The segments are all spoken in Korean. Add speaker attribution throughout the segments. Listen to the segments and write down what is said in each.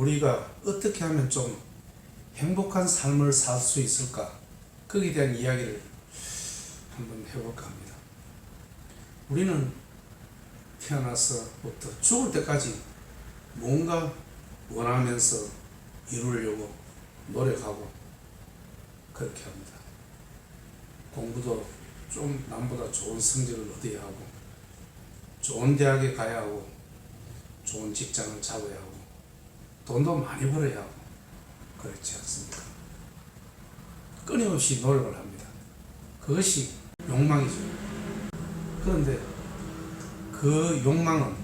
Speaker 1: 우리가 어떻게 하면 좀 행복한 삶을 살 수 있을까? 거기에 대한 이야기를 한번 해볼까 합니다. 우리는 태어나서부터 죽을 때까지 뭔가 원하면서 이루려고 노력하고 그렇게 합니다. 공부도 좀 남보다 좋은 성적을 얻어야 하고, 좋은 대학에 가야 하고, 좋은 직장을 잡아야 하고, 돈도 많이 벌어야 하고, 그렇지 않습니까? 끊임없이 노력을 합니다. 그것이 욕망이죠. 그런데 그 욕망은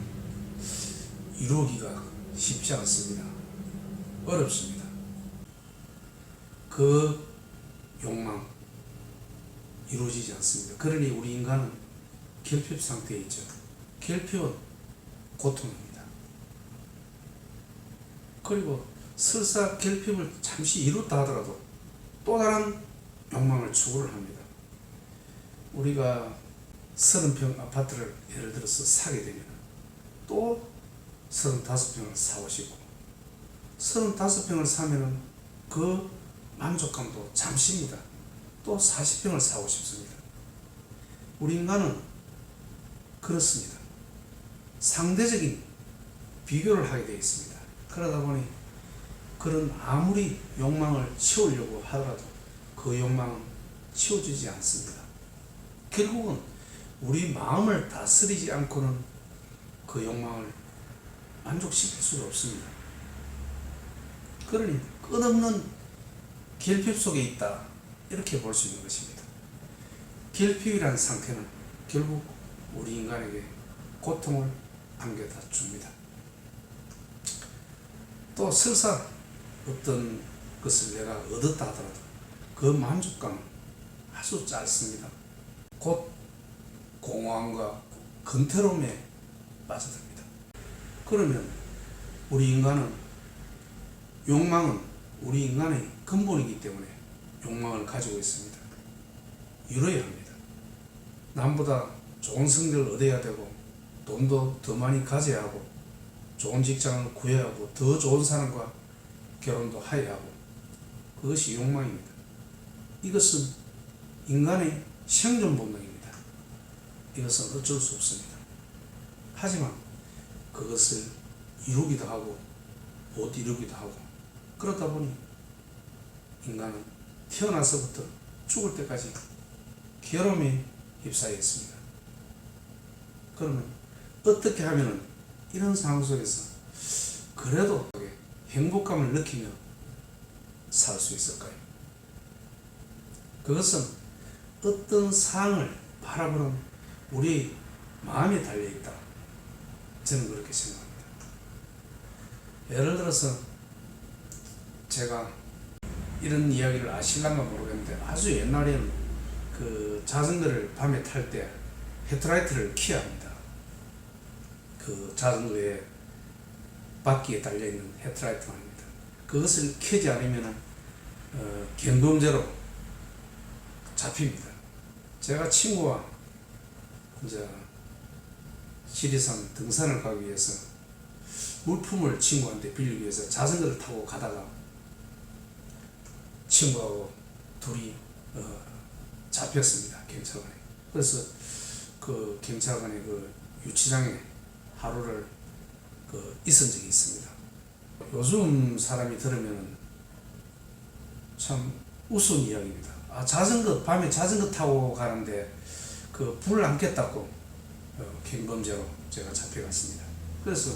Speaker 1: 이루기가 쉽지 않습니다. 어렵습니다. 그 욕망 이루어지지 않습니다. 그러니 우리 인간은 결핍 상태에 있죠. 결핍은 고통입니다. 그리고 설사 결핍을 잠시 이뤘다 하더라도 또 다른 욕망을 추구를 합니다. 우리가 30평 아파트를 예를 들어서 사게 되면 또 35평을 사고 싶고, 35평을 사면은 그 만족감도 잠시입니다. 또 40평을 사고 싶습니다. 우리 인간은 그렇습니다. 상대적인 비교를 하게 되어 있습니다. 그러다 보니 그런 아무리 욕망을 채우려고 하더라도 그 욕망은 채워지지 않습니다. 결국은 우리 마음을 다스리지 않고는 그 욕망을 만족시킬 수가 없습니다. 그러니 끝없는 결핍 속에 있다, 이렇게 볼 수 있는 것입니다. 결핍이라는 상태는 결국 우리 인간에게 고통을 안겨다 줍니다. 또 설사 어떤 것을 내가 얻었다 하더라도 그 만족감은 아주 짧습니다. 곧 공허함과 근태로움에 빠져듭니다. 그러면 우리 인간은, 욕망은 우리 인간의 근본이기 때문에 욕망을 가지고 있습니다. 이뤄야 합니다. 남보다 좋은 성적을 얻어야 되고, 돈도 더 많이 가져야 하고, 좋은 직장을 구해야 하고, 더 좋은 사람과 결혼도 해야 하고, 그것이 욕망입니다. 이것은 인간의 생존 본능입니다. 이것은 어쩔 수 없습니다. 하지만 그것을 이루기도 하고 못 이루기도 하고, 그러다 보니 인간은 태어나서부터 죽을 때까지 괴로움에 휩싸여 있습니다. 그러면 어떻게 하면 이런 상황 속에서 그래도 행복감을 느끼며 살 수 있을까요? 그것은 어떤 상황을 바라보는 우리 마음에 달려있다, 저는 그렇게 생각합니다. 예를 들어서 제가 이런 이야기를 아실란가 모르겠는데, 아주 옛날에는 그 자전거를 밤에 탈 때 헤드라이트를 켜야 합니다. 그 자전거에 바퀴에 달려있는 헤드라이트 말입니다. 그것을 켜지 않으면 경범죄로 잡힙니다. 제가 친구와 이제 지리산 등산을 가기 위해서 물품을 친구한테 빌리기 위해서 자전거를 타고 가다가 친구하고 둘이 잡혔습니다. 경찰관에. 그래서 그 경찰관의 그 유치장에 하루를 있은 적이 있습니다. 요즘 사람이 들으면 참 우스운 이야기입니다. 밤에 자전거 타고 가는데 그 불을 안 켰다고 경범죄로 제가 잡혀갔습니다. 그래서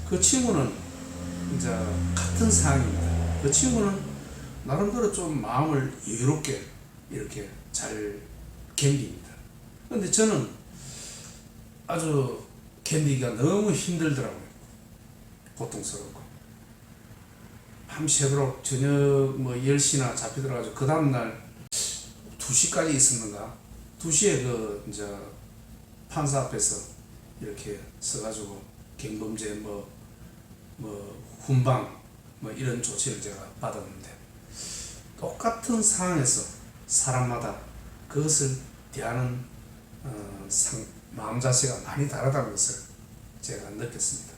Speaker 1: 그 친구는 이제 같은 상황입니다. 그 친구는 나름대로 좀 마음을 여유롭게 이렇게 잘 견딥니다. 그런데 저는 아주 견디기가 너무 힘들더라고요. 고통스럽고. 밤새도록 저녁 10시나 잡히더라고요. 그 다음날 2시까지 있었는가? 2시에 이제 판사 앞에서 이렇게 써가지고 경범죄 훈방 이런 조치를 제가 받았는데, 똑같은 상황에서 사람마다 그것을 대하는 마음 자세가 많이 다르다는 것을 제가 느꼈습니다.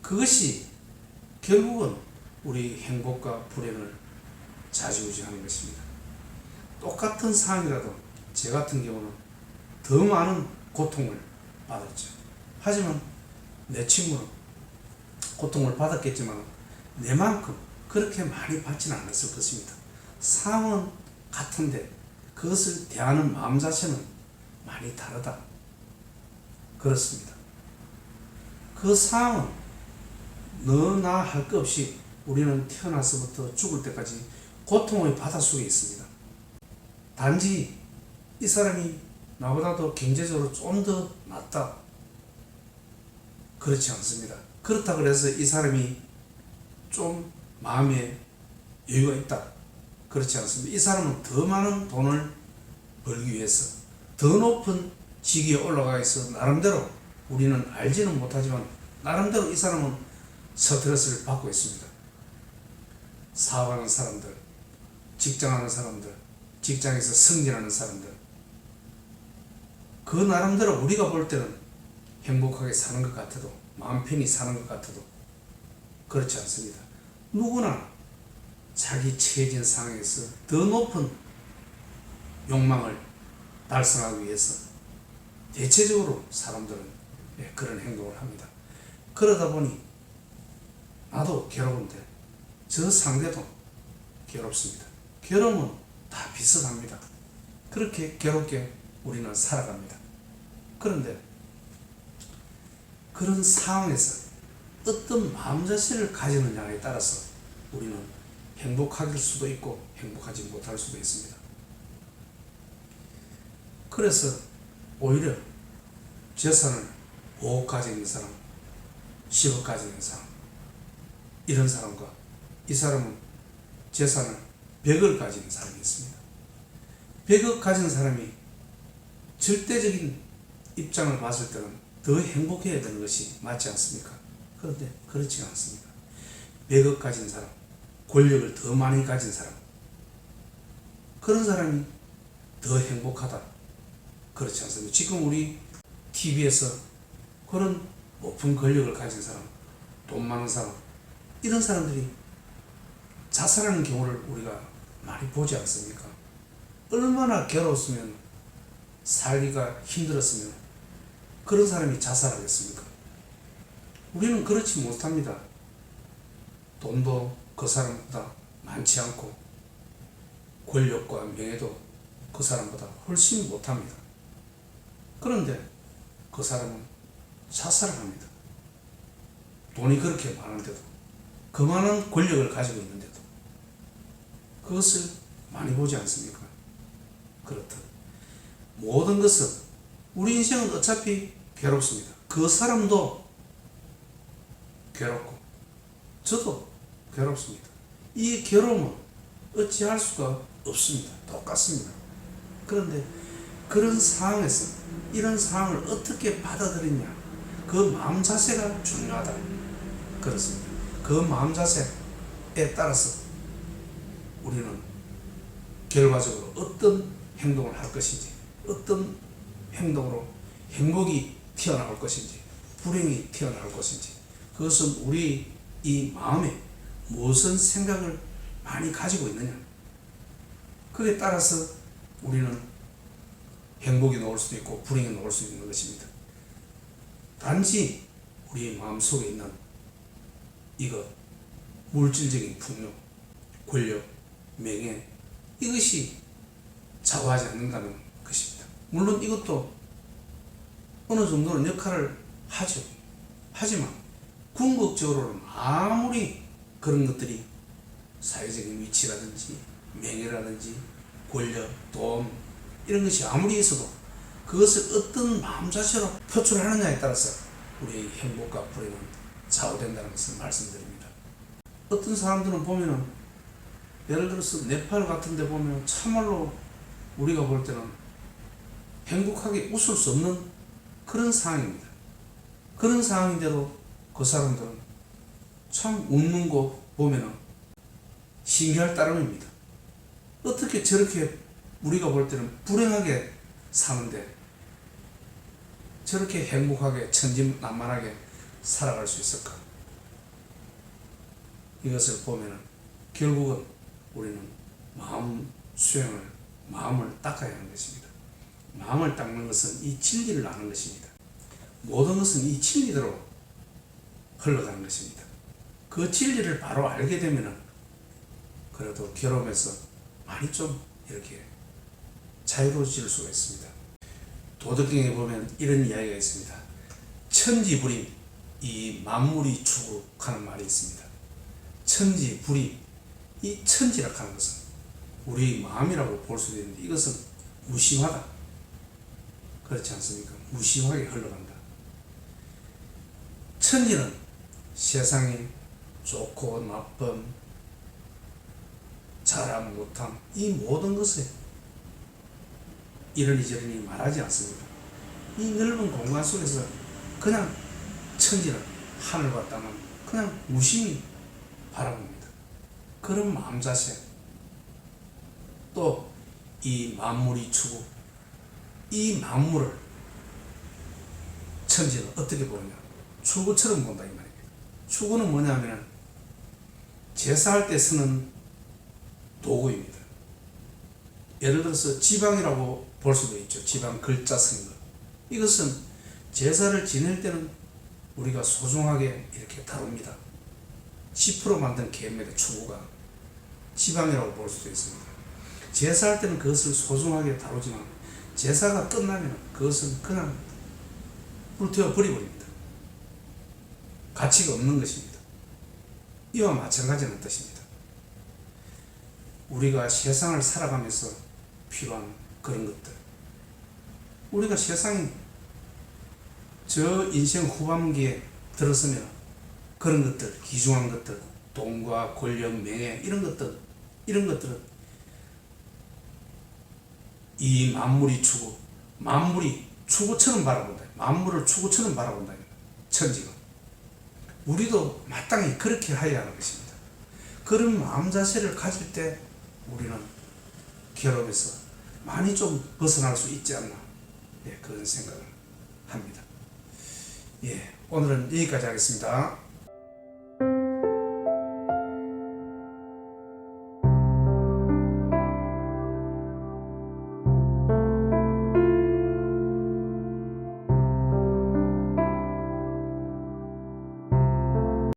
Speaker 1: 그것이 결국은 우리 행복과 불행을 좌지우지하는 것입니다. 똑같은 상황이라도 제 같은 경우는 더 많은 고통을 받았죠. 하지만 내 친구는 고통을 받았겠지만 내만큼 그렇게 많이 받지는 않았을 것입니다. 상황은 같은데 그것을 대하는 마음 자체는 많이 다르다. 그렇습니다. 그 상황은 너나 할 것 없이 우리는 태어나서부터 죽을 때까지 고통의 바다 속에 있습니다. 단지 이 사람이 나보다도 경제적으로 좀 더 낫다. 그렇지 않습니다. 그렇다 그래서 이 사람이 좀 마음에 여유가 있다. 그렇지 않습니다. 이 사람은 더 많은 돈을 벌기 위해서 더 높은 직위에 올라가 있어 나름대로 우리는 알지는 못하지만 나름대로 이 사람은 스트레스를 받고 있습니다. 사업하는 사람들, 직장하는 사람들, 직장에서 승진하는 사람들, 그 나름대로 우리가 볼 때는 행복하게 사는 것 같아도, 마음 편히 사는 것 같아도 그렇지 않습니다. 누구나 자기 처해진 상황에서 더 높은 욕망을 달성하기 위해서 대체적으로 사람들은 그런 행동을 합니다. 그러다 보니 나도 괴로운데 저 상대도 괴롭습니다. 괴로움은 다 비슷합니다. 그렇게 괴롭게 우리는 살아갑니다. 그런데 그런 상황에서 어떤 마음 자세를 가지느냐에 따라서 우리는 행복할 수도 있고 행복하지 못할 수도 있습니다. 그래서 오히려 재산을 5억 가지고 있는 사람, 10억 가지고 있는 사람, 이런 사람과 이 사람은 재산을 100을 가지는 사람이 있습니다. 100억 가진 사람이 절대적인 입장을 봤을 때는 더 행복해야 되는 것이 맞지 않습니까? 그런데 그렇지가 않습니다. 100억 가진 사람, 권력을 더 많이 가진 사람, 그런 사람이 더 행복하다. 그렇지 않습니다. 지금 우리 TV에서 그런 높은 권력을 가진 사람, 돈 많은 사람, 이런 사람들이 자살하는 경우를 우리가 많이 보지 않습니까? 얼마나 괴로웠으면, 살기가 힘들었으면 그런 사람이 자살하겠습니까? 우리는 그렇지 못합니다. 돈도 그 사람보다 많지 않고 권력과 명예도 그 사람보다 훨씬 못합니다. 그런데 그 사람은 자살을 합니다. 돈이 그렇게 많은데도, 그만한 권력을 가지고 있는데도 그것을 많이 보지 않습니까? 그렇듯 모든 것은, 우리 인생은 어차피 괴롭습니다. 그 사람도 괴롭고 저도 괴롭습니다. 이 괴로움은 어찌할 수가 없습니다. 똑같습니다. 그런데 그런 상황에서 이런 상황을 어떻게 받아들이냐, 그 마음 자세가 중요하다. 그렇습니다. 그 마음 자세에 따라서 우리는 결과적으로 어떤 행동을 할 것인지, 어떤 행동으로 행복이 튀어나올 것인지, 불행이 튀어나올 것인지, 그것은 우리 이 마음에 무슨 생각을 많이 가지고 있느냐, 그에 따라서 우리는 행복이 나올 수도 있고 불행이 나올 수 있는 것입니다. 단지 우리 마음속에 있는 이것, 물질적인 풍요, 권력, 명예, 이것이 좌우하지 않는다는 것입니다. 물론 이것도 어느 정도는 역할을 하죠. 하지만 궁극적으로는 아무리 그런 것들이 사회적인 위치라든지 명예라든지 권력, 돈, 이런 것이 아무리 있어도 그것을 어떤 마음 자세로 표출하느냐에 따라서 우리의 행복과 불행은 좌우된다는 것을 말씀드립니다. 어떤 사람들은 보면은, 예를 들어서 네팔 같은 데 보면 참말로 우리가 볼 때는 행복하게 웃을 수 없는 그런 상황입니다. 그런 상황인데도 그 사람들은 참 웃는 거 보면은 신기할 따름입니다. 어떻게 저렇게 우리가 볼 때는 불행하게 사는데 저렇게 행복하게 천진난만하게 살아갈 수 있을까? 이것을 보면은 결국은 우리는 마음을 닦아야 하는 것입니다. 마음을 닦는 것은 이 진리를 아는 것입니다. 모든 것은 이 진리대로 흘러가는 것입니다. 그 진리를 바로 알게 되면은 그래도 괴로움에서 많이 좀 이렇게 자유로워질 수가 있습니다. 도덕경에 보면 이런 이야기가 있습니다. 천지불임, 이 만물이 추구하는 말이 있습니다. 천지불임, 이 천지라 하는 것은 우리 마음이라고 볼 수도 있는데 이것은 무심하다. 그렇지 않습니까? 무심하게 흘러간다. 천지는 세상에 좋고 나쁨, 잘함 못함, 이 모든 것에 이러니 말하지 않습니다. 이 넓은 공간 속에서 그냥 천지는 하늘과 땅은 그냥 무심히 바라봅니다. 그런 마음 자세, 또 이 만물이 추구, 이 만물을 천지는 어떻게 보느냐, 추구처럼 본다 이 말입니다. 추구는 뭐냐면 제사할 때 쓰는 도구입니다. 예를 들어서 지방이라고 볼 수도 있죠. 지방 글자 쓰는 것. 이것은 제사를 지낼 때는 우리가 소중하게 이렇게 다룹니다. 10% 만든 개입니다. 추구가 지방이라고 볼 수도 있습니다. 제사할 때는 그것을 소중하게 다루지만 제사가 끝나면 그것은 그냥 불태워 버려버립니다. 가치가 없는 것입니다. 이와 마찬가지는 뜻입니다. 우리가 세상을 살아가면서 필요한 그런 것들, 우리가 세상이 저 인생 후반기에 들어서면 그런 것들, 귀중한 것들, 돈과 권력, 명예 이런 것들은 이 만물이 추구, 만물이 추구처럼 바라본다. 만물을 추구처럼 바라본다. 천지가. 우리도 마땅히 그렇게 해야 하는 것입니다. 그런 마음 자세를 가질 때 우리는 괴로움에서 많이 좀 벗어날 수 있지 않나, 그런 생각을 합니다. 오늘은 여기까지 하겠습니다.